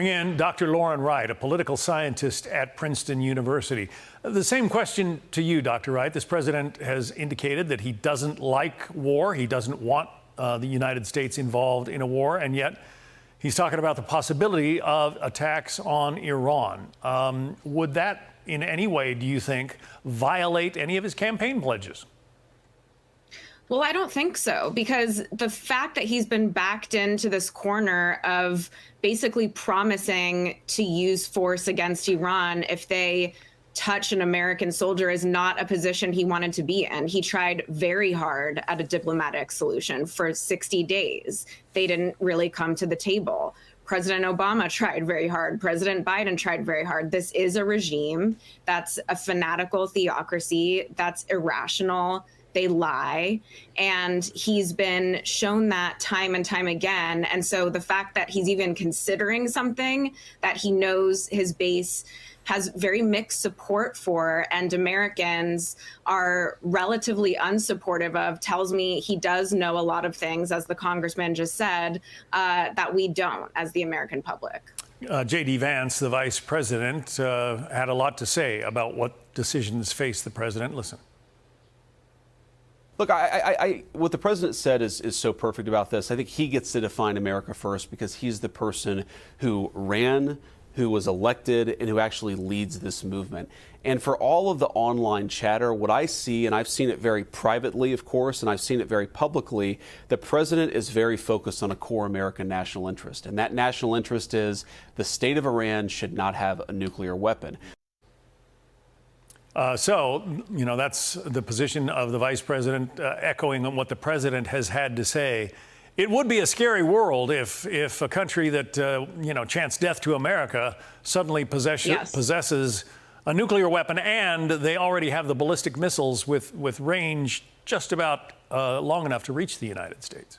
Bring in Dr. Lauren Wright, a political scientist at Princeton University. The same question to you, Dr. Wright. This president has indicated that he doesn't like war. He doesn't want the United States involved in a war, and yet he's talking about the possibility of attacks on Iran. Would that in any way, do you think, violate any of his campaign pledges? Well, I don't think so, because the fact that he's been backed into this corner of basically promising to use force against Iran if they touch an American soldier is not a position he wanted to be in. He tried very hard at a diplomatic solution for 60 days. They didn't really come to the table. President Obama tried very hard. President Biden tried very hard. This is a regime that's a fanatical theocracy, that's irrational. They lie. And he's been shown that time and time again. And so the fact that he's even considering something that he knows his base has very mixed support for and Americans are relatively unsupportive of tells me he does know a lot of things, as the congressman just said, that we don't as the American public. J.D. Vance, the vice president, had a lot to say about what decisions face the president. Listen. Look, what the president said is so perfect about this. I think he gets to define America first because he's the person who ran, who was elected, and who actually leads this movement. And for all of the online chatter, what I see, and I've seen it very privately, of course, and I've seen it very publicly, the president is very focused on a core American national interest. And that national interest is the state of Iran should not have a nuclear weapon. So, you know, that's the position of the vice president, echoing on what the president has had to say. It would be a scary world if a country that, you know, chants death to America suddenly possesses a nuclear weapon, and they already have the ballistic missiles with range just about long enough to reach the United States.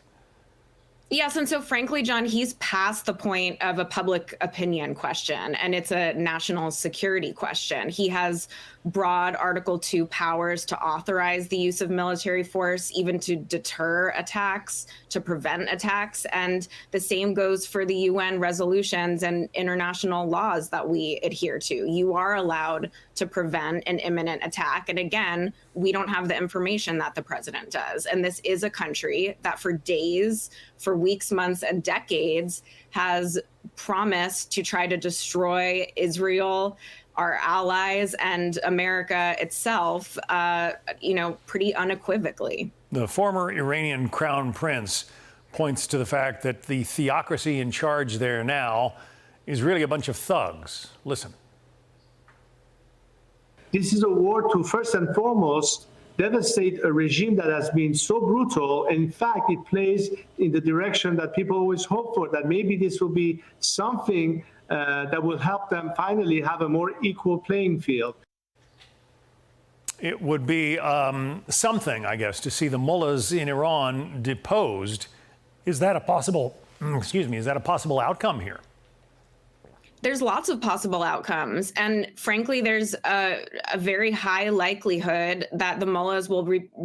Yes. And so, frankly, John, he's past the point of a public opinion question, and it's a national security question. He has broad Article 2 powers to authorize the use of military force, even to deter attacks, to prevent attacks. And the same goes for the UN resolutions and international laws that we adhere to. You are allowed to prevent an imminent attack. And again, we don't have the information that the president does. And this is a country that for days, for weeks, months, and decades has promised to try to destroy Israel, our allies, and America itself, you know, pretty unequivocally. The former Iranian crown prince points to the fact that the theocracy in charge there now is really a bunch of thugs. Listen. This is a war to, first and foremost, devastate a regime that has been so brutal. And in fact, it plays in the direction that people always hope for, that maybe this will be something that will help them finally have a more equal playing field. It would be something, I guess, to see the mullahs in Iran deposed. Is that a possible, is that a possible outcome here? There's lots of possible outcomes. And frankly, there's a very high likelihood that the mullahs will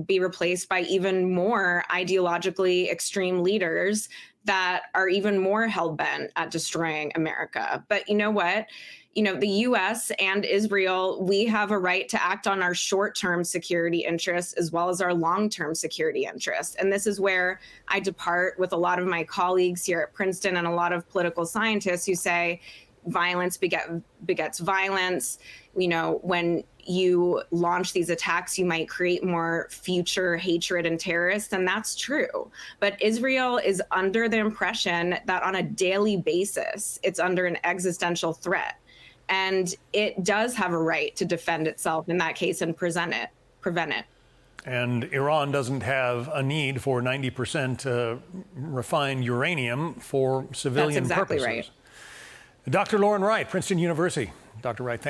be replaced by even more ideologically extreme leaders that are even more hell-bent at destroying America. But you know what? You know, the U.S. and Israel, we have a right to act on our short-term security interests as well as our long-term security interests. And this is where I depart with a lot of my colleagues here at Princeton and a lot of political scientists who say, violence begets violence. You know, when you launch these attacks, you might create more future hatred and terrorists, and that's true. But Israel is under the impression that on a daily basis, it's under an existential threat. And it does have a right to defend itself in that case and prevent it. And Iran doesn't have a need for 90% refined uranium for civilian purposes. That's exactly right. Dr. Lauren Wright, Princeton University. Dr. Wright, thank you.